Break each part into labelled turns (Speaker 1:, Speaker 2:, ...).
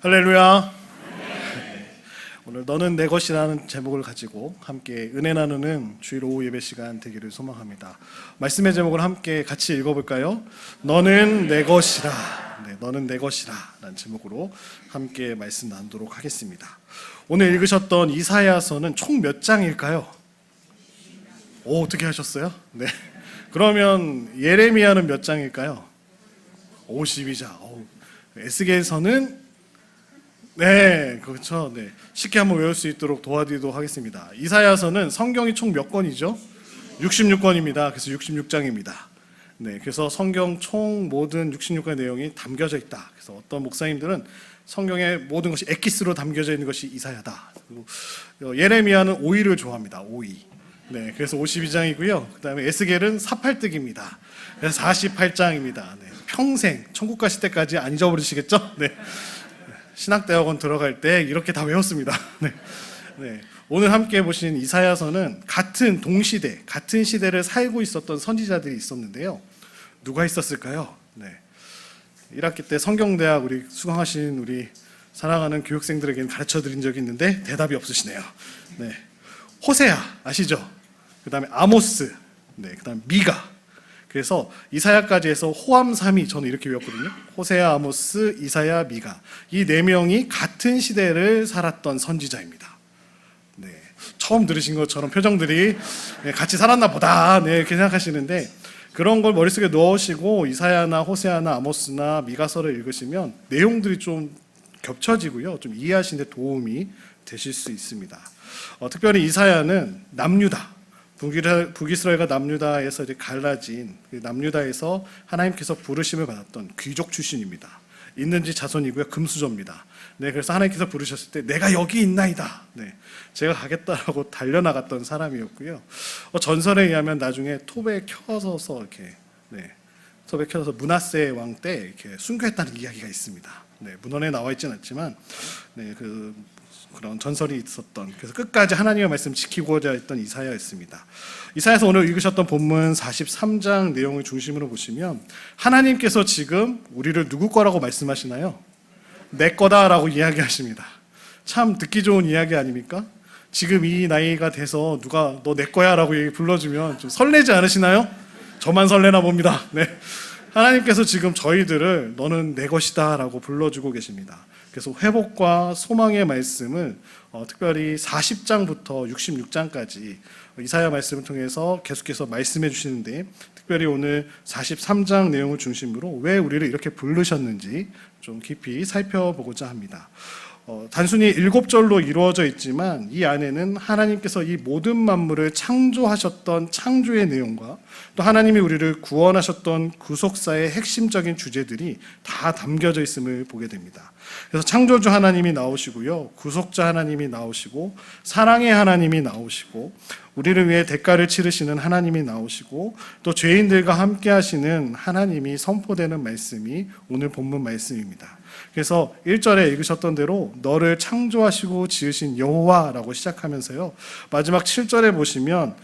Speaker 1: 할렐루야. 오늘 너는 내 것이라는 제목을 가지고 함께 은혜 나누는 주일 오후 예배 시간 되기를 소망합니다. 말씀의 제목을 함께 같이 읽어볼까요? 너는 내 것이라. 네, 너는 내 것이라 라는 제목으로 함께 말씀 나누도록 하겠습니다. 오늘 읽으셨던 이사야서는 총 몇 장일까요? 오, 어떻게 하셨어요? 네. 그러면 예레미야는 몇 장일까요? 52장. 에스겔서는 네, 그렇죠. 네, 쉽게 한번 외울 수 있도록 도와드리도록 하겠습니다. 이사야서는 성경이 총 몇 권이죠? 66권입니다. 그래서 66장입니다. 네, 그래서 성경 총 모든 66권의 내용이 담겨져 있다. 그래서 어떤 목사님들은 성경의 모든 것이 엑기스로 담겨져 있는 것이 이사야다. 그리고 예레미야는 오이를 좋아합니다. 오이. 네, 그래서 52장이고요. 그 다음에 에스겔은 사팔뜨기입니다. 그래서 48장입니다. 네, 평생 천국 가실 때까지 안 잊어버리시겠죠? 네. 신학대학원 들어갈 때 이렇게 다 외웠습니다. 네. 네. 오늘 함께 보신 이사야서는 같은 동시대, 같은 시대를 살고 있었던 선지자들이 있었는데요. 누가 있었을까요? 네. 1학기 때 성경대학 우리 수강하신 우리 사랑하는 교육생들에게는 가르쳐 드린 적이 있는데 대답이 없으시네요. 네. 호세아 아시죠? 그 다음에 아모스, 네. 그 다음에 미가. 그래서 이사야까지 해서 호암삼이 저는 이렇게 외웠거든요. 호세아, 아모스, 이사야, 미가. 이 네 명이 같은 시대를 살았던 선지자입니다. 네, 처음 들으신 것처럼 표정들이 같이 살았나 보다 네, 이렇게 생각하시는데 그런 걸 머릿속에 넣으시고 이사야나 호세아나 아모스나 미가서를 읽으시면 내용들이 좀 겹쳐지고요. 좀 이해하시는 데 도움이 되실 수 있습니다. 특별히 이사야는 남유다. 북이스라엘과 남유다에서 이제 갈라진 남유다에서 하나님께서 부르심을 받았던 귀족 출신입니다. 있는지 자손이고요. 금수저입니다. 네, 그래서 하나님께서 부르셨을 때 내가 여기 있나이다. 네, 제가 가겠다라고 달려나갔던 사람이었고요. 전설에 의하면 나중에 톱에 켜서서 이렇게 톱에 켜서 므낫세 왕 때 이렇게 순교했다는 이야기가 있습니다. 네, 문헌에 나와 있지는 않지만 그런 전설이 있었던, 그래서 끝까지 하나님의 말씀 지키고자 했던 이사야였습니다. 이사야서 오늘 읽으셨던 본문 43장 내용을 중심으로 보시면 하나님께서 지금 우리를 누구 거라고 말씀하시나요? 내 거다라고 이야기하십니다. 참 듣기 좋은 이야기 아닙니까? 지금 이 나이가 돼서 누가 너 내 거야 라고 불러주면 좀 설레지 않으시나요? 저만 설레나 봅니다. 네. 하나님께서 지금 저희들을 너는 내 것이다 라고 불러주고 계십니다. 그래서 회복과 소망의 말씀을 특별히 40장부터 66장까지 이사야 말씀을 통해서 계속해서 말씀해 주시는데 특별히 오늘 43장 내용을 중심으로 왜 우리를 이렇게 부르셨는지 좀 깊이 살펴보고자 합니다. 단순히 7절로 이루어져 있지만 이 안에는 하나님께서 이 모든 만물을 창조하셨던 창조의 내용과 또 하나님이 우리를 구원하셨던 구속사의 핵심적인 주제들이 다 담겨져 있음을 보게 됩니다. 그래서 창조주 하나님이 나오시고요, 구속자 하나님이 나오시고, 사랑의 하나님이 나오시고, 우리를 위해 대가를 치르시는 하나님이 나오시고, 또 죄인들과 함께 하시는 하나님이 선포되는 말씀이 오늘 본문 말씀입니다. 그래서 1절에 읽으셨던 대로 너를 창조하시고 지으신 여호와라고 시작하면서요, 마지막 7절에 보시면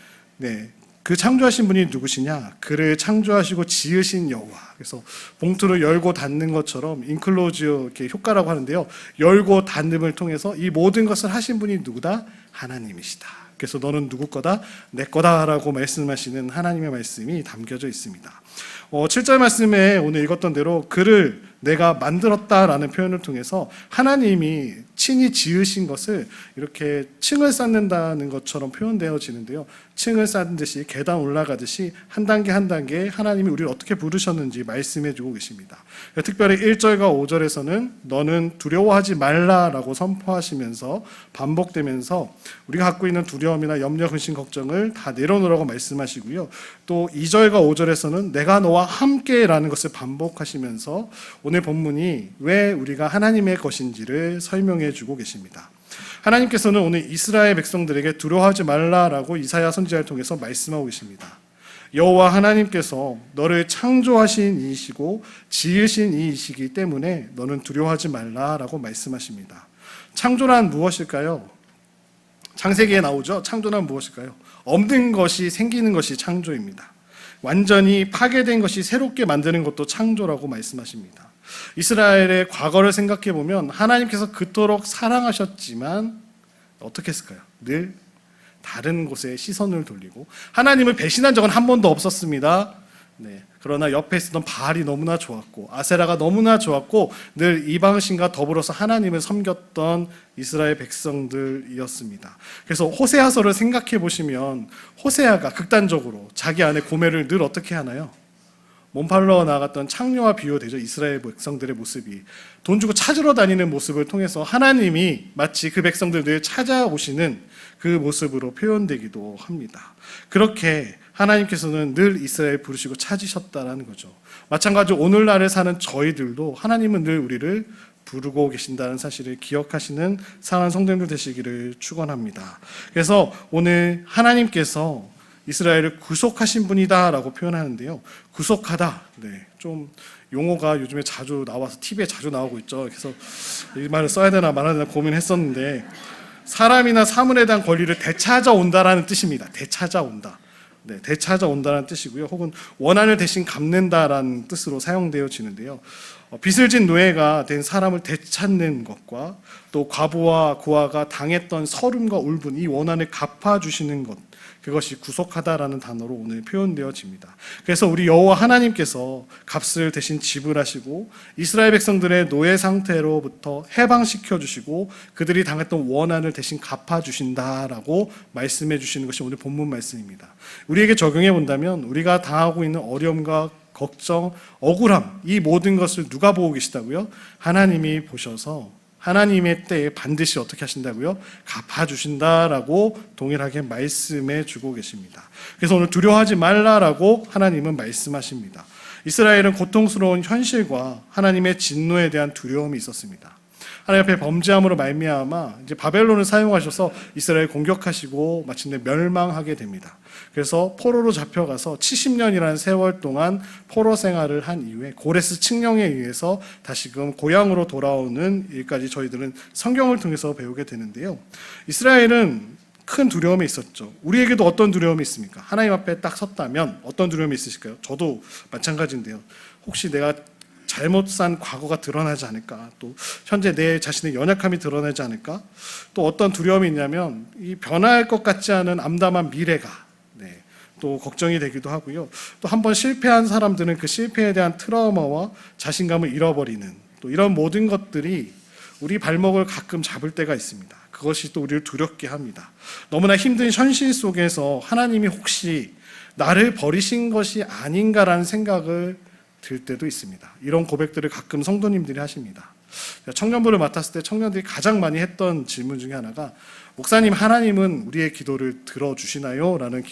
Speaker 1: 그 창조하신 분이 누구시냐? 그를 창조하시고 지으신 여호와. 그래서 봉투를 열고 닫는 것처럼 인클로지어 이렇게 효과라고 하는데요, 열고 닫음을 통해서 이 모든 것을 하신 분이 누구다? 하나님이시다. 그래서 너는 누구 거다? 내 거다라고 말씀하시는 하나님의 말씀이 담겨져 있습니다. 7절 말씀에 오늘 읽었던 대로 그를 내가 만들었다라는 표현을 통해서 하나님이 친히 지으신 것을 이렇게 층을 쌓는다는 것처럼 표현되어지는데요, 층을 쌓는 듯이 계단 올라가듯이 한 단계 한 단계 하나님이 우리를 어떻게 부르셨는지 말씀해 주고 계십니다. 특별히 1절과 5절에서는 너는 두려워하지 말라라고 선포하시면서 반복되면서 우리가 갖고 있는 두려움이나 염려, 근심, 걱정을 다 내려놓으라고 말씀하시고요, 또 2절과 5절에서는 내가 너와 함께라는 것을 반복하시면서 오늘 본문이 왜 우리가 하나님의 것인지를 설명해 주고 계십니다. 하나님께서는 오늘 이스라엘 백성들에게 두려워하지 말라라고 이사야 선지자를 통해서 말씀하고 계십니다. 여호와 하나님께서 너를 창조하신 이이시고 지으신 이이시기 때문에 너는 두려워하지 말라라고 말씀하십니다. 창조란 무엇일까요? 창세기에 나오죠. 창조란 무엇일까요? 없는 것이 생기는 것이 창조입니다. 완전히 파괴된 것이 새롭게 만드는 것도 창조라고 말씀하십니다. 이스라엘의 과거를 생각해 보면 하나님께서 그토록 사랑하셨지만 어떻게 했을까요? 늘 다른 곳에 시선을 돌리고 하나님을 배신한 적은 한 번도 없었습니다. 네. 그러나 옆에 있었던 바알이 너무나 좋았고 아세라가 너무나 좋았고 늘 이방신과 더불어서 하나님을 섬겼던 이스라엘 백성들이었습니다. 그래서 호세아서를 생각해 보시면 호세아가 극단적으로 자기 안에 고멜을 늘 어떻게 하나요? 몸팔러 나갔던 창녀와 비유되죠. 이스라엘 백성들의 모습이 돈 주고 찾으러 다니는 모습을 통해서 하나님이 마치 그 백성들 늘 찾아오시는 그 모습으로 표현되기도 합니다. 그렇게 하나님께서는 늘 이스라엘 부르시고 찾으셨다라는 거죠. 마찬가지로 오늘날을 사는 저희들도 하나님은 늘 우리를 부르고 계신다는 사실을 기억하시는 사랑하는 성도님들 되시기를 축원합니다. 그래서 오늘 하나님께서 이스라엘을 구속하신 분이다라고 표현하는데요. 구속하다. 네, 좀 용어가 요즘에 자주 나와서 TV에 자주 나오고 있죠. 그래서 이 말을 써야 되나 말아야 되나 고민했었는데 사람이나 사물에 대한 권리를 되찾아온다라는 뜻입니다. 되찾아온다. 네, 되찾아온다는 뜻이고요. 혹은 원한을 대신 갚는다라는 뜻으로 사용되어지는데요. 빚을 진 노예가 된 사람을 되찾는 것과 또 과부와 고아가 당했던 서름과 울분, 이 원한을 갚아주시는 것, 그것이 구속하다라는 단어로 오늘 표현되어집니다. 그래서 우리 여호와 하나님께서 값을 대신 지불하시고 이스라엘 백성들의 노예 상태로부터 해방시켜 주시고 그들이 당했던 원한을 대신 갚아주신다라고 말씀해 주시는 것이 오늘 본문 말씀입니다. 우리에게 적용해 본다면 우리가 당하고 있는 어려움과 걱정, 억울함, 이 모든 것을 누가 보고 계시다고요? 하나님이 보셔서 하나님의 때에 반드시 어떻게 하신다고요? 갚아주신다라고 동일하게 말씀해 주고 계십니다. 그래서 오늘 두려워하지 말라라고 하나님은 말씀하십니다. 이스라엘은 고통스러운 현실과 하나님의 진노에 대한 두려움이 있었습니다. 하나님 앞에 범죄함으로 말미암아 이제 바벨론을 사용하셔서 이스라엘 공격하시고 마침내 멸망하게 됩니다. 그래서 포로로 잡혀가서 70년이라는 세월 동안 포로 생활을 한 이후에 고레스 칙령에 의해서 다시금 고향으로 돌아오는 일까지 저희들은 성경을 통해서 배우게 되는데요. 이스라엘은 큰 두려움이 있었죠. 우리에게도 어떤 두려움이 있습니까? 하나님 앞에 딱 섰다면 어떤 두려움이 있으실까요? 저도 마찬가지인데요. 혹시 내가 잘못 산 과거가 드러나지 않을까? 또 현재 내 자신의 연약함이 드러나지 않을까? 또 어떤 두려움이 있냐면 이 변할 것 같지 않은 암담한 미래가 또 걱정이 되기도 하고요. 또 한 번 실패한 사람들은 그 실패에 대한 트라우마와 자신감을 잃어버리는 또 이런 모든 것들이 우리 발목을 가끔 잡을 때가 있습니다. 그것이 또 우리를 두렵게 합니다. 너무나 힘든 현실 속에서 하나님이 혹시 나를 버리신 것이 아닌가라는 생각을 들 때도 있습니다. 이런 고백들을 가끔 성도님들이 하십니다. 청년부를 맡았을 때 청년들이 가장 많이 했던 질문 중에 하나가 목사님, 하나님은 우리의 기도를 들어주시나요? 라는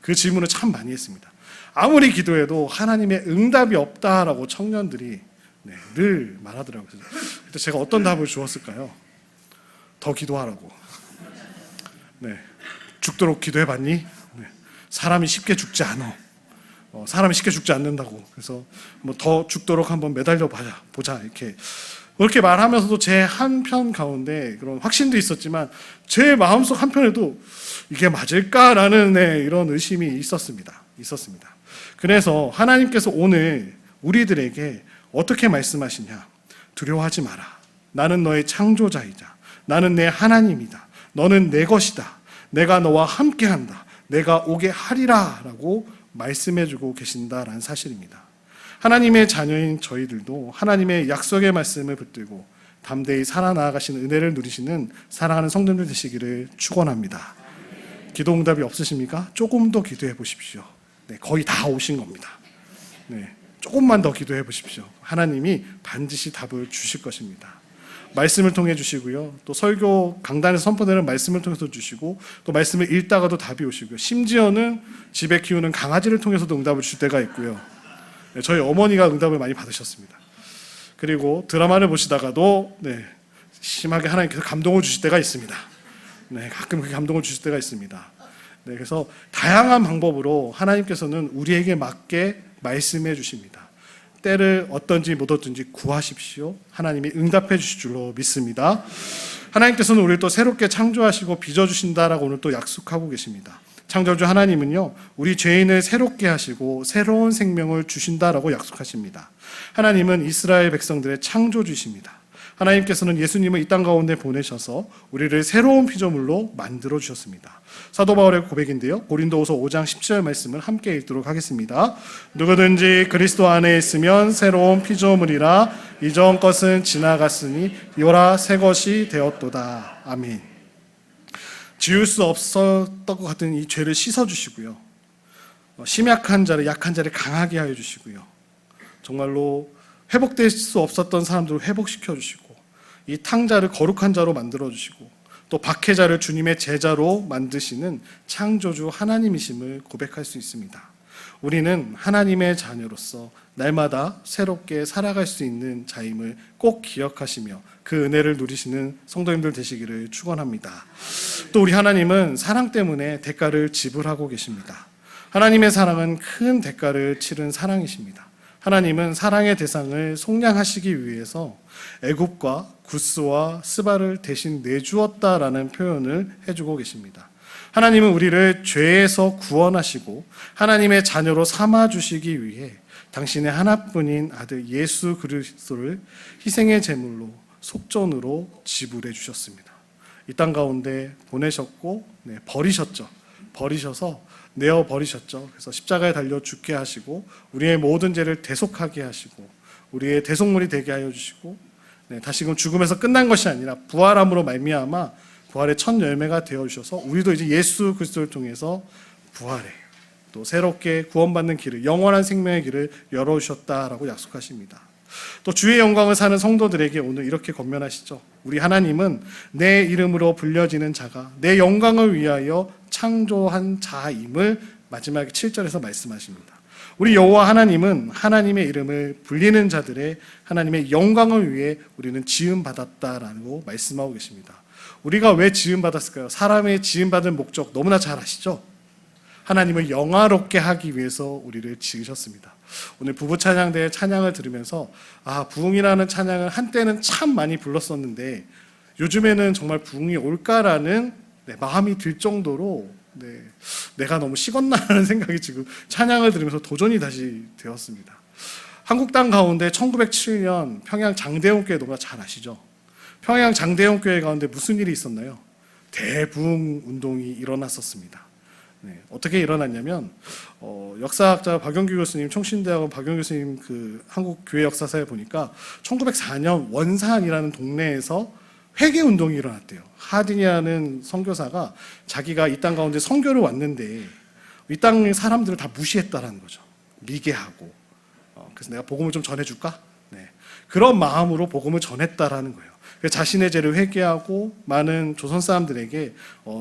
Speaker 1: 그 질문을 참 많이 했습니다. 아무리 기도해도 하나님의 응답이 없다라고 청년들이 늘 말하더라고요. 그때 제가 어떤 답을 주었을까요? 더 기도하라고. 죽도록 기도해봤니? 사람이 쉽게 죽지 않아. 사람이 쉽게 죽지 않는다고. 그래서 뭐 더 죽도록 한번 매달려 보자 이렇게 그렇게 말하면서도 제 한편 가운데 그런 확신도 있었지만 제 마음속 한편에도 이게 맞을까라는 이런 의심이 있었습니다. 그래서 하나님께서 오늘 우리들에게 어떻게 말씀하시냐? 두려워하지 마라. 나는 너의 창조자이자 나는 내 하나님이다. 너는 내 것이다. 내가 너와 함께한다. 내가 오게 하리라 라고 말씀해주고 계신다라는 사실입니다. 하나님의 자녀인 저희들도 하나님의 약속의 말씀을 붙들고 담대히 살아나가시는 은혜를 누리시는 사랑하는 성도들 되시기를 축원합니다. 기도 응답이 없으십니까? 조금 더 기도해 보십시오. 거의 다 오신 겁니다. 조금만 더 기도해 보십시오. 하나님이 반드시 답을 주실 것입니다. 말씀을 통해 주시고요. 또 설교 강단에서 선포되는 말씀을 통해서 주시고 또 말씀을 읽다가도 답이 오시고요. 심지어는 집에 키우는 강아지를 통해서도 응답을 주실 때가 있고요. 저희 어머니가 응답을 많이 받으셨습니다. 그리고 드라마를 보시다가도 심하게 하나님께서 감동을 주실 때가 있습니다. 가끔 그 감동을 주실 때가 있습니다. 그래서 다양한 방법으로 하나님께서는 우리에게 맞게 말씀해 주십니다. 때를 어떤지 못 어떤지 구하십시오. 하나님이 응답해 주실 줄로 믿습니다. 하나님께서는 우리를 또 새롭게 창조하시고 빚어주신다라고 오늘 또 약속하고 계십니다. 창조주 하나님은요, 우리 죄인을 새롭게 하시고 새로운 생명을 주신다라고 약속하십니다. 하나님은 이스라엘 백성들의 창조주이십니다. 하나님께서는 예수님을 이 땅 가운데 보내셔서 우리를 새로운 피조물로 만들어 주셨습니다. 사도 바울의 고백인데요, 고린도후서 5장 10절 말씀을 함께 읽도록 하겠습니다. 누구든지 그리스도 안에 있으면 새로운 피조물이라, 이전 것은 지나갔으니 이오라 새 것이 되었도다. 아멘. 지울 수 없었던 것 같은 이 죄를 씻어주시고요, 심약한 자를, 약한 자를 강하게 하여 주시고요, 정말로 회복될 수 없었던 사람들을 회복시켜 주시고, 이 탕자를 거룩한 자로 만들어 주시고, 또 박해자를 주님의 제자로 만드시는 창조주 하나님이심을 고백할 수 있습니다. 우리는 하나님의 자녀로서 날마다 새롭게 살아갈 수 있는 자임을 꼭 기억하시며 그 은혜를 누리시는 성도님들 되시기를 축원합니다. 또 우리 하나님은 사랑 때문에 대가를 지불하고 계십니다. 하나님의 사랑은 큰 대가를 치른 사랑이십니다. 하나님은 사랑의 대상을 속량하시기 위해서 애굽과 구스와 스바를 대신 내주었다라는 표현을 해주고 계십니다. 하나님은 우리를 죄에서 구원하시고 하나님의 자녀로 삼아주시기 위해 당신의 하나뿐인 아들 예수 그리스도를 희생의 제물로, 속전으로 지불해 주셨습니다. 이 땅 가운데 보내셨고, 버리셨죠. 버리셔서 내어버리셨죠. 그래서 십자가에 달려 죽게 하시고 우리의 모든 죄를 대속하게 하시고 우리의 대속물이 되게 하여 주시고, 다시금 죽음에서 끝난 것이 아니라 부활함으로 말미암아 부활의 첫 열매가 되어 주셔서 우리도 이제 예수 그리스도를 통해서 부활해 또 새롭게 구원받는 길을, 영원한 생명의 길을 열어주셨다라고 약속하십니다. 또 주의 영광을 사는 성도들에게 오늘 이렇게 권면하시죠. 우리 하나님은 내 이름으로 불려지는 자가 내 영광을 위하여 창조한 자임을 마지막 7절에서 말씀하십니다. 우리 여호와 하나님은 하나님의 이름을 불리는 자들의 하나님의 영광을 위해 우리는 지음받았다라고 말씀하고 계십니다. 우리가 왜 지음받았을까요? 사람의 지음받은 목적 너무나 잘 아시죠? 하나님을 영화롭게 하기 위해서 우리를 지으셨습니다. 오늘 부부 찬양대의 찬양을 들으면서 부흥이라는 찬양을 한때는 참 많이 불렀었는데 요즘에는 정말 부흥이 올까라는 마음이 들 정도로 내가 너무 식었나라는 생각이 지금 찬양을 들으면서 도전이 다시 되었습니다. 한국 땅 가운데 1907년 평양 장대원교회 너무나 잘 아시죠? 평양 장대원교회 가운데 무슨 일이 있었나요? 대부흥 운동이 일어났었습니다. 어떻게 일어났냐면 역사학자 박영규 교수님, 총신대학원 박영규 교수님 그 한국 교회 역사사에 보니까 1904년 원산이라는 동네에서 회개 운동이 일어났대요. 하딘이라는 선교사가 자기가 이 땅 가운데 선교를 왔는데 이 땅 사람들을 다 무시했다라는 거죠. 미개하고. 그래서 내가 복음을 좀 전해줄까? 그런 마음으로 복음을 전했다라는 거예요. 자신의 죄를 회개하고 많은 조선 사람들에게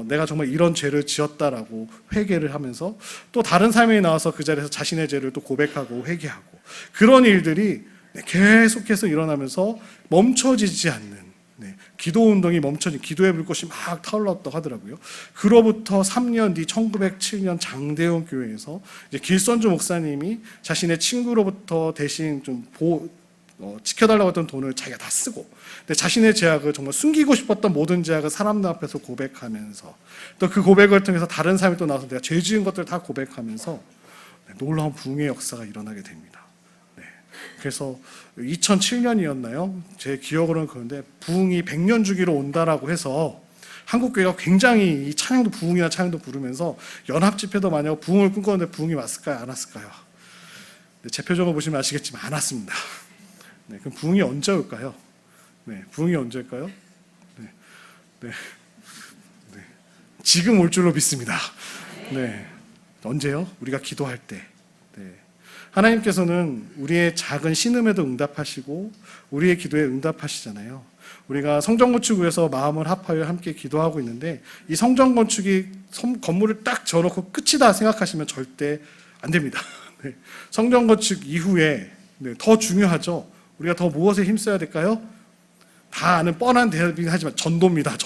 Speaker 1: 내가 정말 이런 죄를 지었다라고 회개를 하면서 또 다른 사람이 나와서 그 자리에서 자신의 죄를 또 고백하고 회개하고 그런 일들이 계속해서 일어나면서 멈춰지지 않는 기도 운동이 멈춰진 기도의 불꽃이 막 타올랐다고 하더라고요. 그로부터 3년 뒤 1907년 장대원 교회에서 이제 길선주 목사님이 자신의 친구로부터 대신 좀 지켜달라고 했던 돈을 자기가 다 쓰고 근데 자신의 죄악을 정말 숨기고 싶었던 모든 죄악을 사람들 앞에서 고백하면서 또 그 고백을 통해서 다른 사람이 또 나와서 내가 죄 지은 것들을 다 고백하면서 놀라운 부흥의 역사가 일어나게 됩니다. 그래서 2007년이었나요? 제 기억으로는 그런데 부흥이 100년 주기로 온다라고 해서 한국교회가 굉장히 이 찬양도 부흥이나 찬양도 부르면서 연합집회도 많이 하고 부흥을 꿈꿨는데 부흥이 왔을까요? 안 왔을까요? 제 표정을 보시면 아시겠지만 안 왔습니다. 그럼 부흥이 언제 올까요? 부흥이 언제일까요? 지금 올 줄로 믿습니다. 언제요? 우리가 기도할 때. 하나님께서는 우리의 작은 신음에도 응답하시고 우리의 기도에 응답하시잖아요. 우리가 성전 건축을 위해서 마음을 합하여 함께 기도하고 있는데 이 성전 건축이 건물을 딱 지어놓고 끝이다 생각하시면 절대 안 됩니다. 성전 건축 이후에 더 중요하죠. 우리가 더 무엇에 힘써야 될까요? 다 아는 뻔한 대답이긴 하지만 전도입니다.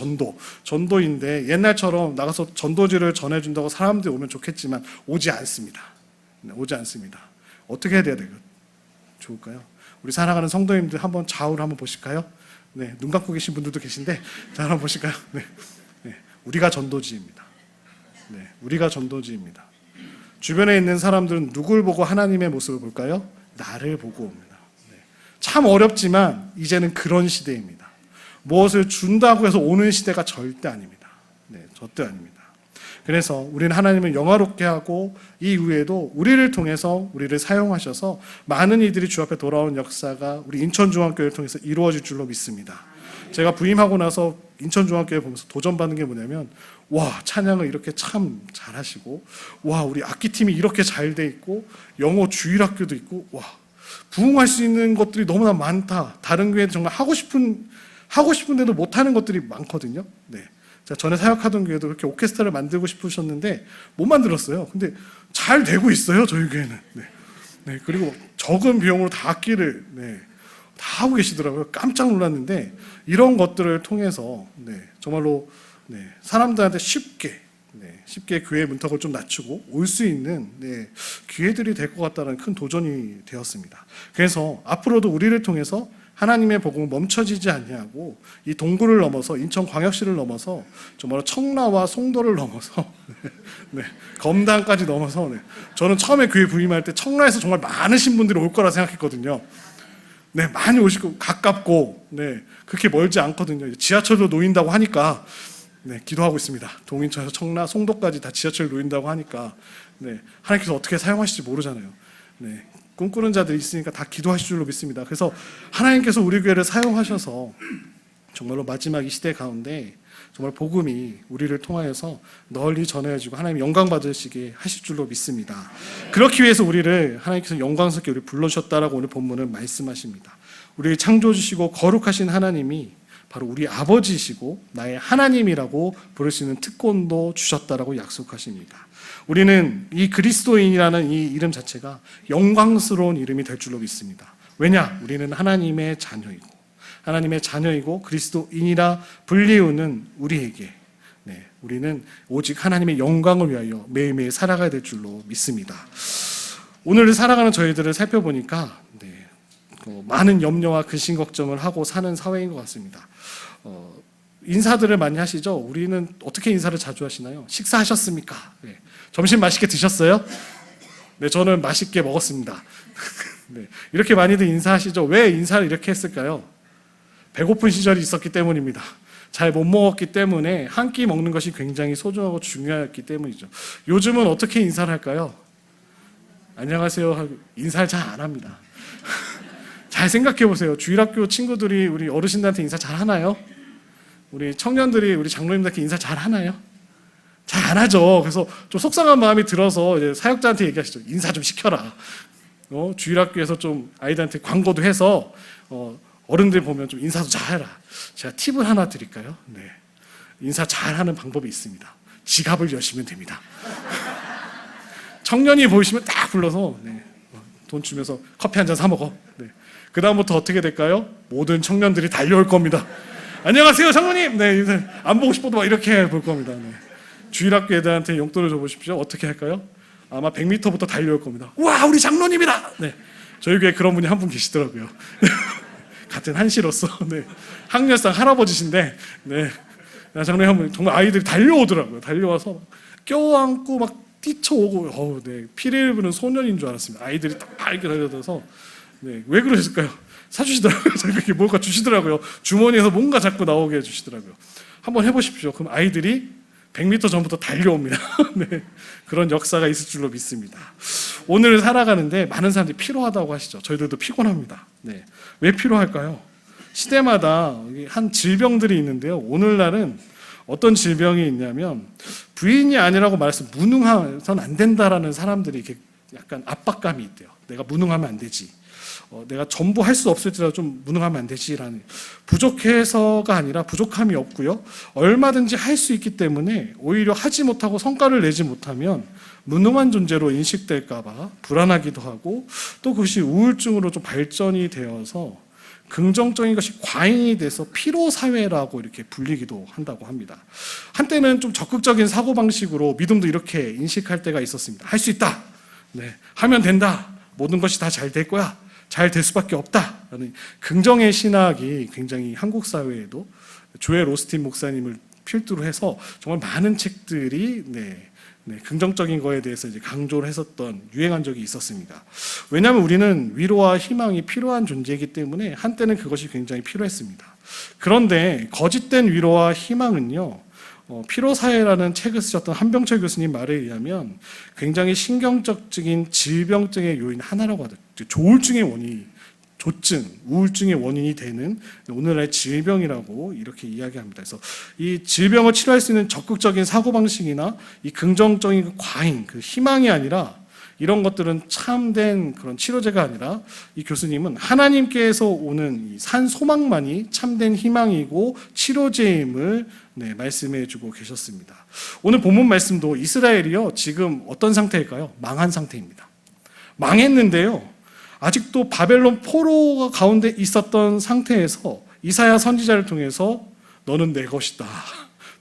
Speaker 1: 전도인데 옛날처럼 나가서 전도지를 전해준다고 사람들이 오면 좋겠지만 오지 않습니다. 어떻게 해야 좋을까요? 우리 사랑하는 성도님들 한번 좌우를 한번 보실까요? 눈 감고 계신 분들도 계신데 자 한번 보실까요? 우리가 전도지입니다. 네, 우리가 전도지입니다. 주변에 있는 사람들은 누굴 보고 하나님의 모습을 볼까요? 나를 보고 옵니다. 네, 참 어렵지만 이제는 그런 시대입니다. 무엇을 준다고 해서 오는 시대가 절대 아닙니다. 네, 절대 아닙니다. 그래서 우리는 하나님을 영화롭게 하고 이 이후에도 우리를 통해서 우리를 사용하셔서 많은 이들이 주 앞에 돌아온 역사가 우리 인천중앙교회를 통해서 이루어질 줄로 믿습니다. 제가 부임하고 나서 인천중앙교회 보면서 도전받는 게 뭐냐면, 와, 찬양을 이렇게 참 잘하시고, 와, 우리 악기팀이 이렇게 잘 돼 있고, 영어 주일학교도 있고, 와, 부흥할 수 있는 것들이 너무나 많다. 다른 교회도 정말 하고 싶은데도 못하는 것들이 많거든요. 네. 전에 사역하던 교회도 그렇게 오케스트라를 만들고 싶으셨는데 못 만들었어요. 근데 잘 되고 있어요, 저희 교회는. 네. 네. 그리고 적은 비용으로 다 악기를 다 하고 계시더라고요. 깜짝 놀랐는데 이런 것들을 통해서 정말로 사람들한테 쉽게 교회의 문턱을 좀 낮추고 올 수 있는 기회들이 될 것 같다는 큰 도전이 되었습니다. 그래서 앞으로도 우리를 통해서 하나님의 복음은 멈춰지지 아니하고 이 동구를 넘어서 인천광역시를 넘어서 정말 청라와 송도를 넘어서 검단까지 넘어서 저는 처음에 교회 부임할 때 청라에서 정말 많으신 분들이 올 거라 생각했거든요. 네, 많이 오시고 가깝고 그렇게 멀지 않거든요. 지하철도 놓인다고 하니까 기도하고 있습니다. 동인천에서 청라, 송도까지 다 지하철 놓인다고 하니까 하나님께서 어떻게 사용하실지 모르잖아요. 꿈꾸는 자들이 있으니까 다 기도하실 줄로 믿습니다. 그래서 하나님께서 우리 교회를 사용하셔서 정말로 마지막 이 시대 가운데 정말 복음이 우리를 통하여서 널리 전해지고 하나님 영광 받으시게 하실 줄로 믿습니다. 그렇기 위해서 우리를 하나님께서 영광스럽게 우리 불러주셨다라고 오늘 본문은 말씀하십니다. 우리를 창조주시고 거룩하신 하나님이 바로 우리 아버지이시고 나의 하나님이라고 부를 수 있는 특권도 주셨다라고 약속하십니다. 우리는 이 그리스도인이라는 이 이름 자체가 영광스러운 이름이 될 줄로 믿습니다. 왜냐? 우리는 하나님의 자녀이고 그리스도인이라 불리우는 우리에게 우리는 오직 하나님의 영광을 위하여 매일매일 살아가야 될 줄로 믿습니다. 오늘 살아가는 저희들을 살펴보니까 많은 염려와 근심 걱정을 하고 사는 사회인 것 같습니다. 인사들을 많이 하시죠? 우리는 어떻게 인사를 자주 하시나요? 식사하셨습니까? 점심 맛있게 드셨어요? 네, 저는 맛있게 먹었습니다. 이렇게 많이들 인사하시죠? 왜 인사를 이렇게 했을까요? 배고픈 시절이 있었기 때문입니다. 잘 못 먹었기 때문에 한 끼 먹는 것이 굉장히 소중하고 중요했기 때문이죠. 요즘은 어떻게 인사를 할까요? 안녕하세요 하고 인사를 잘 안 합니다. 잘 생각해 보세요. 주일학교 친구들이 우리 어르신들한테 인사 잘 하나요? 우리 청년들이 우리 장로님들한테 인사 잘 하나요? 잘 안 하죠. 그래서 좀 속상한 마음이 들어서 이제 사역자한테 얘기하시죠. 인사 좀 시켜라. 주일학교에서 좀 아이들한테 광고도 해서 어른들 보면 좀 인사도 잘 해라. 제가 팁을 하나 드릴까요? 인사 잘하는 방법이 있습니다. 지갑을 여시면 됩니다. 청년이 보이시면 딱 불러서 돈 주면서 커피 한 잔 사 먹어. 그 다음부터 어떻게 될까요? 모든 청년들이 달려올 겁니다. 안녕하세요, 장로님. 안 보고 싶어도 막 이렇게 볼 겁니다. 주일학교 애들한테 용돈을 줘보십시오. 어떻게 할까요? 아마 100m부터 달려올 겁니다. 와, 우리 장로님이다. 저희 교회에 그런 분이 한 분 계시더라고요. 같은 한시로서 학렬상 할아버지신데 장로님 한 분 정말 아이들이 달려오더라고요. 달려와서 껴안고 막 뛰쳐오고 피를 부는 소년인 줄 알았습니다. 아이들이 딱 이렇게 달려들어서 왜 그러실까요? 사주시더라고요. 저렇게 뭔가 주시더라고요. 주머니에서 뭔가 자꾸 나오게 해주시더라고요. 한번 해보십시오. 그럼 아이들이 100m 전부터 달려옵니다. 그런 역사가 있을 줄로 믿습니다. 오늘 살아가는데 많은 사람들이 피로하다고 하시죠. 저희들도 피곤합니다. 왜 피로할까요? 시대마다 한 질병들이 있는데요. 오늘날은 어떤 질병이 있냐면 부인이 아니라고 말해서 무능해서는 안 된다라는 사람들이 이렇게 약간 압박감이 있대요. 내가 무능하면 안 되지. 내가 전부 할 수 없을지라도 좀 무능하면 안 되지라는, 부족해서가 아니라 부족함이 없고요. 얼마든지 할 수 있기 때문에 오히려 하지 못하고 성과를 내지 못하면 무능한 존재로 인식될까봐 불안하기도 하고, 또 그것이 우울증으로 좀 발전이 되어서 긍정적인 것이 과잉이 돼서 피로사회라고 이렇게 불리기도 한다고 합니다. 한때는 좀 적극적인 사고방식으로 믿음도 이렇게 인식할 때가 있었습니다. 할 수 있다. 하면 된다. 모든 것이 다 잘 될 거야. 잘 될 수밖에 없다. 라는 긍정의 신학이 굉장히 한국 사회에도 조엘 오스틴 목사님을 필두로 해서 정말 많은 책들이 긍정적인 거에 대해서 이제 강조를 했었던 유행한 적이 있었습니다. 왜냐하면 우리는 위로와 희망이 필요한 존재이기 때문에 한때는 그것이 굉장히 필요했습니다. 그런데 거짓된 위로와 희망은요, 피로사회라는 책을 쓰셨던 한병철 교수님 말에 의하면 굉장히 신경적인 질병증의 요인 하나라고 하더라고요. 조울증의 원인이, 조증, 우울증의 원인이 되는 오늘날의 질병이라고 이렇게 이야기합니다. 그래서 이 질병을 치료할 수 있는 적극적인 사고방식이나 이 긍정적인 그 과잉, 그 희망이 아니라 이런 것들은 참된 그런 치료제가 아니라 이 교수님은 하나님께서 오는 이 산 소망만이 참된 희망이고 치료제임을 말씀해 주고 계셨습니다. 오늘 본문 말씀도 이스라엘이요, 지금 어떤 상태일까요? 망한 상태입니다. 망했는데요, 아직도 바벨론 포로가 가운데 있었던 상태에서 이사야 선지자를 통해서 너는 내 것이다,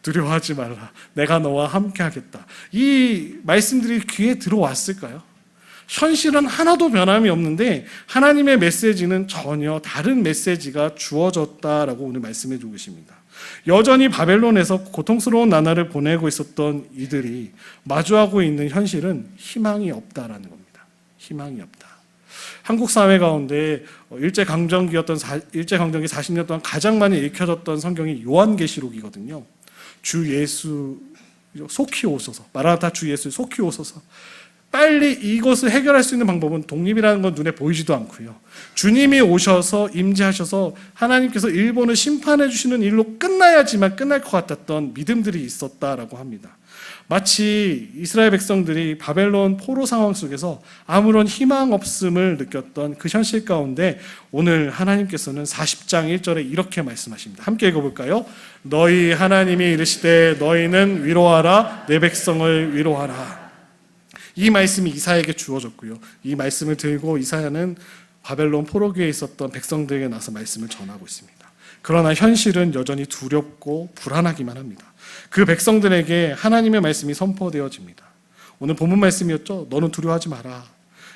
Speaker 1: 두려워하지 말라, 내가 너와 함께 하겠다, 이 말씀들이 귀에 들어왔을까요? 현실은 하나도 변함이 없는데 하나님의 메시지는 전혀 다른 메시지가 주어졌다라고 오늘 말씀해 주고 계십니다. 여전히 바벨론에서 고통스러운 나날을 보내고 있었던 이들이 마주하고 있는 현실은 희망이 없다라는 겁니다. 희망이 없다. 한국 사회 가운데 일제강점기 40년 동안 가장 많이 읽혀졌던 성경이 요한계시록이거든요. 주 예수 속히 오소서, 마라나타 주 예수 속히 오소서. 빨리 이것을 해결할 수 있는 방법은 독립이라는 건 눈에 보이지도 않고요, 주님이 오셔서 임재하셔서 하나님께서 일본을 심판해 주시는 일로 끝나야지만 끝날 것 같았던 믿음들이 있었다라고 합니다. 마치 이스라엘 백성들이 바벨론 포로 상황 속에서 아무런 희망 없음을 느꼈던 그 현실 가운데 오늘 하나님께서는 40장 1절에 이렇게 말씀하십니다. 함께 읽어볼까요? 너희 하나님이 이르시되 너희는 위로하라, 내 백성을 위로하라. 이 말씀이 이사야에게 주어졌고요, 이 말씀을 들고 이사야는 바벨론 포로기에 있었던 백성들에게 나서 말씀을 전하고 있습니다. 그러나 현실은 여전히 두렵고 불안하기만 합니다. 그 백성들에게 하나님의 말씀이 선포되어집니다. 오늘 본문 말씀이었죠. 너는 두려워하지 마라.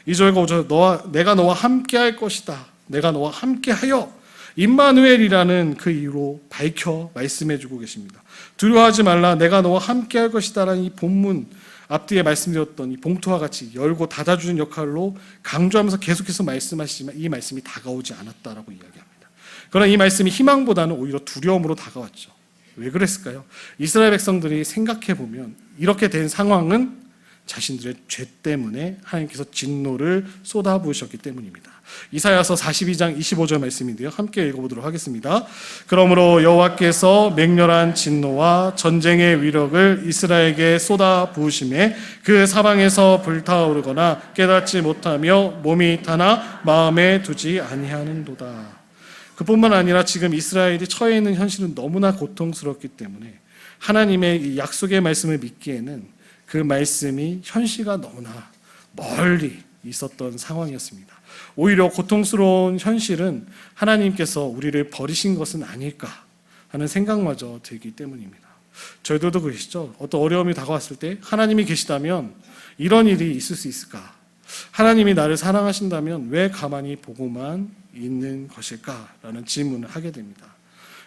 Speaker 1: 2절과 5절, 내가 너와 함께 할 것이다, 내가 너와 함께 하여, 임마누엘이라는 그 이유로 밝혀 말씀해 주고 계십니다. 두려워하지 말라, 내가 너와 함께 할 것이다 라는 이 본문 앞뒤에 말씀드렸던 이 봉투와 같이 열고 닫아주는 역할로 강조하면서 계속해서 말씀하시지만 이 말씀이 다가오지 않았다라고 이야기합니다. 그러나 이 말씀이 희망보다는 오히려 두려움으로 다가왔죠. 왜 그랬을까요? 이스라엘 백성들이 생각해보면 이렇게 된 상황은 자신들의 죄 때문에 하나님께서 진노를 쏟아부으셨기 때문입니다. 이사야서 42장 25절 말씀인데요, 함께 읽어보도록 하겠습니다. 그러므로 여호와께서 맹렬한 진노와 전쟁의 위력을 이스라엘에게 쏟아부으심에 그 사방에서 불타오르거나 깨닫지 못하며 몸이 타나 마음에 두지 아니하는도다. 그뿐만 아니라 지금 이스라엘이 처해 있는 현실은 너무나 고통스럽기 때문에 하나님의 이 약속의 말씀을 믿기에는 그 말씀이 현실과 너무나 멀리 있었던 상황이었습니다. 오히려 고통스러운 현실은 하나님께서 우리를 버리신 것은 아닐까 하는 생각마저 들기 때문입니다. 저희들도 그러시죠? 어떤 어려움이 다가왔을 때 하나님이 계시다면 이런 일이 있을 수 있을까? 하나님이 나를 사랑하신다면 왜 가만히 보고만 있는 것일까라는 질문을 하게 됩니다.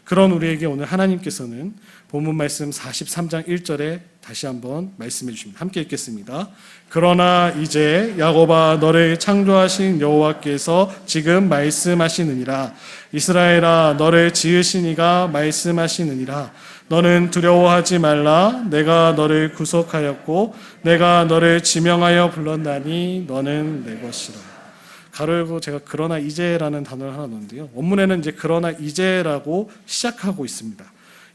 Speaker 1: 그런 우리에게 오늘 하나님께서는 본문 말씀 43장 1절에 다시 한번 말씀해 주십니다. 함께 읽겠습니다. 그러나 이제 야곱아, 너를 창조하신 여호와께서 지금 말씀하시느니라. 이스라엘아, 너를 지으신 이가 말씀하시느니라. 너는 두려워하지 말라. 내가 너를 구속하였고 내가 너를 지명하여 불렀나니 너는 내 것이라. 가로 열고 제가 그러나 이제라는 단어를 하나 넣는데요, 원문에는 이제 그러나 이제라고 시작하고 있습니다.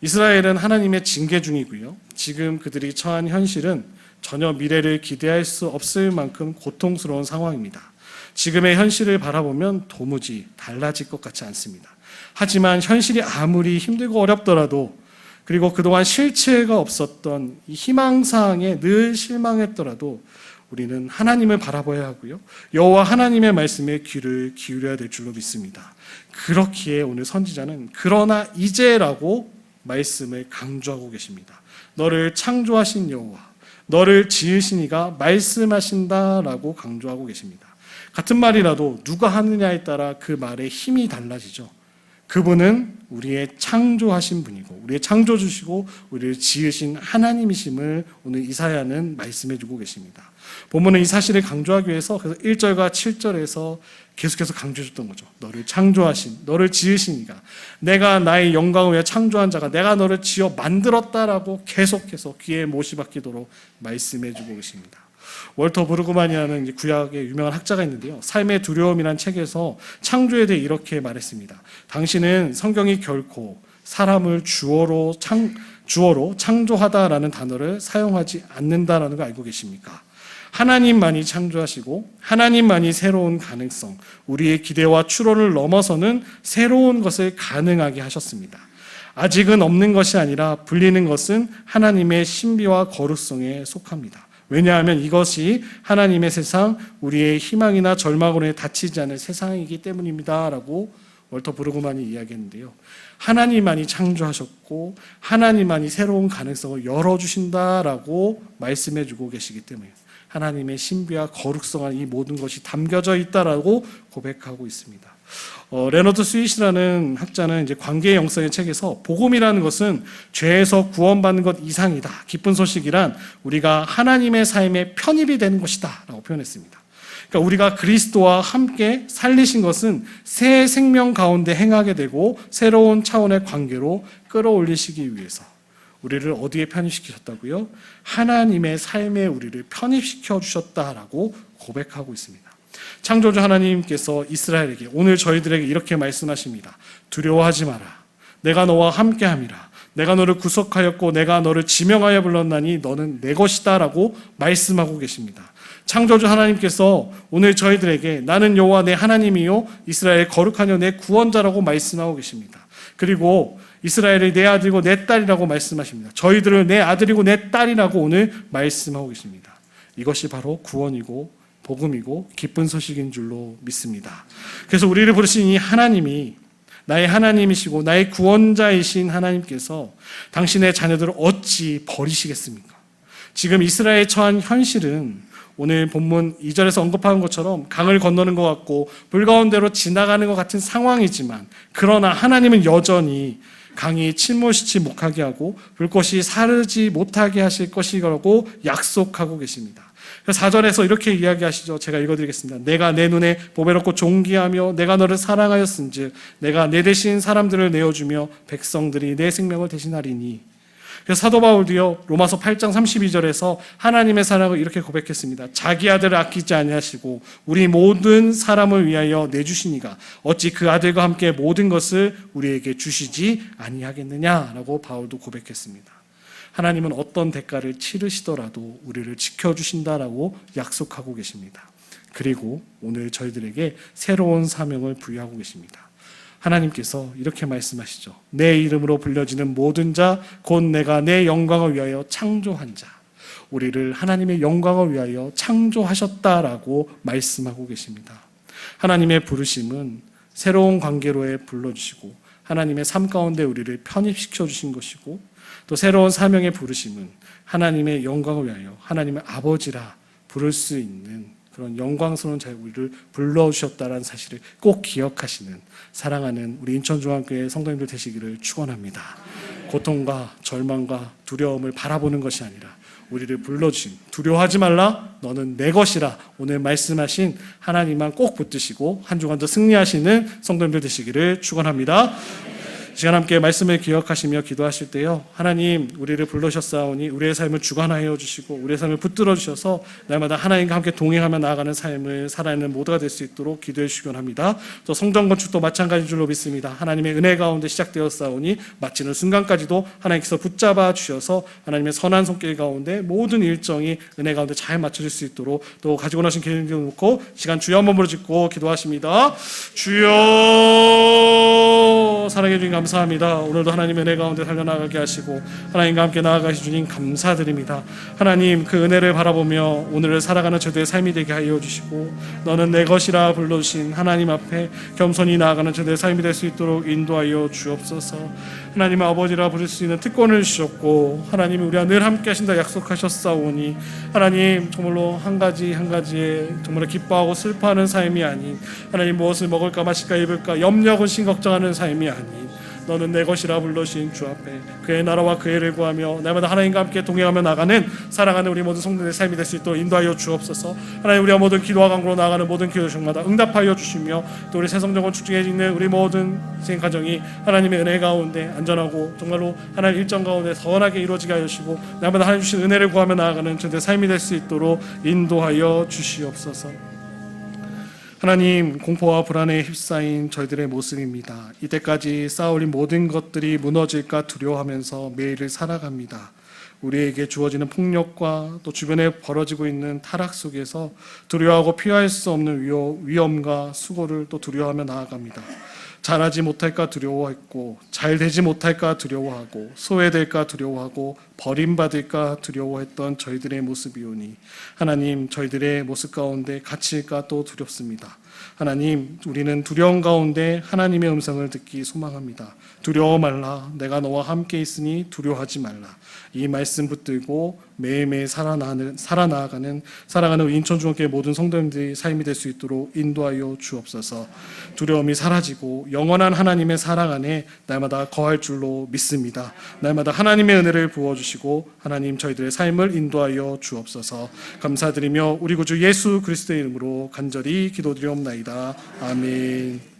Speaker 1: 이스라엘은 하나님의 징계 중이고요, 지금 그들이 처한 현실은 전혀 미래를 기대할 수 없을 만큼 고통스러운 상황입니다. 지금의 현실을 바라보면 도무지 달라질 것 같지 않습니다. 하지만 현실이 아무리 힘들고 어렵더라도, 그리고 그동안 실체가 없었던 이 희망사항에 늘 실망했더라도 우리는 하나님을 바라봐야 하고요, 여호와 하나님의 말씀에 귀를 기울여야 될 줄로 믿습니다. 그렇기에 오늘 선지자는 그러나 이제라고 말씀을 강조하고 계십니다. 너를 창조하신 여호와, 너를 지으신 이가 말씀하신다라고 강조하고 계십니다. 같은 말이라도 누가 하느냐에 따라 그 말의 힘이 달라지죠. 그분은 우리의 창조하신 분이고 우리의 창조주시고 우리를 지으신 하나님이심을 오늘 이사야는 말씀해주고 계십니다. 본문은 이 사실을 강조하기 위해서 그래서 1절과 7절에서 계속해서 강조해줬던 거죠. 너를 창조하신, 너를 지으신 이가, 내가 나의 영광을 위해 창조한 자가 내가 너를 지어 만들었다라고 계속해서 귀에 못이 박히도록 말씀해주고 계십니다. 월터 브루그만이라는 이제 구약의 유명한 학자가 있는데요. 삶의 두려움이라는 책에서 창조에 대해 이렇게 말했습니다. 당신은 성경이 결코 사람을 주어로 창조하다라는 단어를 사용하지 않는다라는 걸 알고 계십니까? 하나님만이 창조하시고 하나님만이 새로운 가능성, 우리의 기대와 추론을 넘어서는 새로운 것을 가능하게 하셨습니다. 아직은 없는 것이 아니라 불리는 것은 하나님의 신비와 거룩성에 속합니다. 왜냐하면 이것이 하나님의 세상, 우리의 희망이나 절망으로 인해 다치지 않을 세상이기 때문입니다 라고 월터 브루그만이 이야기했는데요. 하나님만이 창조하셨고 하나님만이 새로운 가능성을 열어주신다라고 말씀해주고 계시기 때문에 하나님의 신비와 거룩성한 이 모든 것이 담겨져 있다라고 고백하고 있습니다. 레너드 스윗이라는 학자는 이제 관계의 영성의 책에서 복음이라는 것은 죄에서 구원받는 것 이상이다. 기쁜 소식이란 우리가 하나님의 삶에 편입이 되는 것이다 라고 표현했습니다. 그러니까 우리가 그리스도와 함께 살리신 것은 새 생명 가운데 행하게 되고 새로운 차원의 관계로 끌어올리시기 위해서 우리를 어디에 편입시키셨다고요? 하나님의 삶에 우리를 편입시켜 주셨다라고 고백하고 있습니다. 창조주 하나님께서 이스라엘에게 오늘 저희들에게 이렇게 말씀하십니다. 두려워하지 마라. 내가 너와 함께함이라. 내가 너를 구속하였고 내가 너를 지명하여 불렀나니 너는 내 것이다 라고 말씀하고 계십니다. 창조주 하나님께서 오늘 저희들에게 나는 여호와 내 하나님이요 이스라엘 거룩하여 내 구원자라고 말씀하고 계십니다. 그리고 이스라엘이 내 아들이고 내 딸이라고 말씀하십니다. 저희들을 내 아들이고 내 딸이라고 오늘 말씀하고 계십니다. 이것이 바로 구원이고 복음이고 기쁜 소식인 줄로 믿습니다. 그래서 우리를 부르신 이 하나님이 나의 하나님이시고 나의 구원자이신 하나님께서 당신의 자녀들을 어찌 버리시겠습니까? 지금 이스라엘에 처한 현실은 오늘 본문 2절에서 언급한 것처럼 강을 건너는 것 같고 불 가운데로 지나가는 것 같은 상황이지만 그러나 하나님은 여전히 강이 침몰시치 못하게 하고 불꽃이 사르지 못하게 하실 것이라고 약속하고 계십니다. 4절에서 이렇게 이야기하시죠. 제가 읽어드리겠습니다. 내가 내 눈에 보배롭고 존귀하며 내가 너를 사랑하였은즉 내가 내 대신 사람들을 내어주며 백성들이 내 생명을 대신하리니. 그래서 사도 바울도요 로마서 8장 32절에서 하나님의 사랑을 이렇게 고백했습니다. 자기 아들을 아끼지 아니하시고 우리 모든 사람을 위하여 내주시니가 어찌 그 아들과 함께 모든 것을 우리에게 주시지 아니하겠느냐라고 바울도 고백했습니다. 하나님은 어떤 대가를 치르시더라도 우리를 지켜주신다라고 약속하고 계십니다. 그리고 오늘 저희들에게 새로운 사명을 부여하고 계십니다. 하나님께서 이렇게 말씀하시죠. 내 이름으로 불려지는 모든 자, 곧 내가 내 영광을 위하여 창조한 자. 우리를 하나님의 영광을 위하여 창조하셨다라고 말씀하고 계십니다. 하나님의 부르심은 새로운 관계로에 불러주시고 하나님의 삶 가운데 우리를 편입시켜 주신 것이고 또 새로운 사명의 부르심은 하나님의 영광을 위하여 하나님의 아버지라 부를 수 있는 그런 영광스러운 자의 우리를 불러주셨다는 사실을 꼭 기억하시는 사랑하는 우리 인천중앙교회 성도님들 되시기를 축원합니다. 고통과 절망과 두려움을 바라보는 것이 아니라 우리를 불러주신 두려워하지 말라 너는 내 것이라 오늘 말씀하신 하나님만 꼭 붙드시고 한 주간도 승리하시는 성도님들 되시기를 축원합니다. 시간 함께 말씀을 기억하시며 기도하실 때요 하나님 우리를 불러주셨사오니 우리의 삶을 주관하여 주시고 우리의 삶을 붙들어 주셔서 날마다 하나님과 함께 동행하며 나아가는 삶을 살아내는 모두가 될 수 있도록 기도해 주시기 합니다. 또 성전 건축도 마찬가지인 줄로 믿습니다. 하나님의 은혜 가운데 시작되었사오니 마치는 순간까지도 하나님께서 붙잡아 주셔서 하나님의 선한 손길 가운데 모든 일정이 은혜 가운데 잘 맞춰질 수 있도록 또 가지고 나신 계획을 놓고 시간 주여 한 번으로 짓고 기도하십니다. 주여 사랑해 주님 감사합니다. 감사합니다. 오늘도 하나님의 은혜 가운데 달려나가게 하시고 하나님과 함께 나아가신 주님 감사드립니다. 하나님 그 은혜를 바라보며 오늘을 살아가는 저들의 삶이 되게 하여 주시고 너는 내 것이라 불러주신 하나님 앞에 겸손히 나아가는 저들의 삶이 될 수 있도록 인도하여 주옵소서. 하나님 아버지라 부를 수 있는 특권을 주셨고 하나님이 우리와 늘 함께 하신다 약속하셨사오니 하나님 정말로 한 가지 한 가지에 정말 기뻐하고 슬퍼하는 삶이 아닌 하나님 무엇을 먹을까 마실까 입을까 염려 근심 걱정하는 삶이 아닌 너는 내 것이라 불러신 주 앞에 그의 나라와 그의 의를 구하며 날마다 하나님과 함께 동행하며 나가는 사랑하는 우리 모든 성도들의 삶이 될 수 있도록 인도하여 주옵소서. 하나님 우리가 모든 기도와 간구로 나아가는 모든 기도 중마다 응답하여 주시며 또 우리 새성정원 축중에 있는 우리 모든 생 가정이 하나님의 은혜 가운데 안전하고 정말로 하나님 일정 가운데 선하게 이루어지게 하여 주시고 날마다 하나님 주신 은혜를 구하며 나아가는 저들의 삶이 될 수 있도록 인도하여 주시옵소서. 하나님 공포와 불안에 휩싸인 저희들의 모습입니다. 이때까지 쌓아올린 모든 것들이 무너질까 두려워하면서 매일을 살아갑니다. 우리에게 주어지는 폭력과 또 주변에 벌어지고 있는 타락 속에서 두려워하고 피할 수 없는 위험과 수고를 또 두려워하며 나아갑니다. 잘하지 못할까 두려워했고 잘 되지 못할까 두려워하고 소외될까 두려워하고 버림받을까 두려워했던 저희들의 모습이오니 하나님 저희들의 모습 가운데 갇힐까 또 두렵습니다. 하나님 우리는 두려움 가운데 하나님의 음성을 듣기 소망합니다. 두려워 말라 내가 너와 함께 있으니 두려워하지 말라. 이 말씀 붙들고 매일매일 살아나가는 사랑하는 인천중학교의 모든 성도님들의 삶이 될 수 있도록 인도하여 주옵소서. 두려움이 사라지고 영원한 하나님의 사랑 안에 날마다 거할 줄로 믿습니다. 날마다 하나님의 은혜를 부어주시고 하나님 저희들의 삶을 인도하여 주옵소서. 감사드리며 우리 구주 예수 그리스도의 이름으로 간절히 기도드리옵나이다. 아멘.